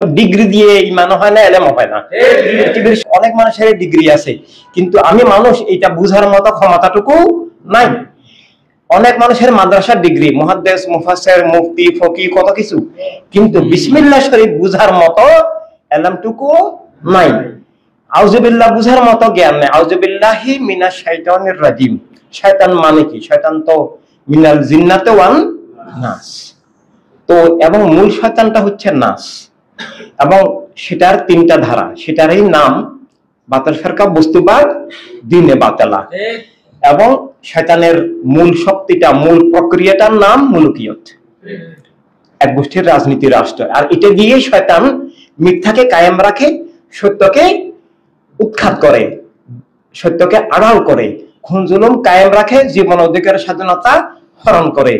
Degree দিয়ে ইমান হয় না, এলেম হয় না। পৃথিবীর অনেক মানুষের ডিগ্রি আছে, কিন্তু আমি মানুষ এটা বুঝার মতো ক্ষমতাটুকু নাই। অনেক মানুষের মাদ্রাসার ডিগ্রি, মুহাদ্দিস, মুফাসসির, মুফতি, ফকিহ, কত কিছু, কিন্তু বিসমিল্লাহ শরীফ বুঝার মতো এলেমটুকু নাই। আউযুবিল্লাহ বুঝার মতো জ্ঞান নেই। আউযুবিল্লাহি মিনাশ শাইতানির রাজিম। শয়তান মানে কি? শয়তান তো মিনাল জিন্নাতি ওয়ান নাস। তো এবং মূল শয়তানটা হচ্ছে নাস, এবং সেটার তিনটা ধারা, সেটারই নাম বাতিল ফিরকা, বস্তুবাদ, দ্বীনে বাতিলা। এবং শয়তানের মূল শক্তিটা, মূল প্রক্রিয়াটার নাম মুলুকিয়ত, এক গোষ্ঠীর রাজনীতি, রাষ্ট্র। আর এটা দিয়ে শয়তান মিথ্যাকে কায়েম রাখে, সত্যকে উৎখাত করে, সত্যকে আড়াল করে, খুন জুলুম কায়েম রাখে, জীবন অধিকারের স্বাধীনতা হরণ করে।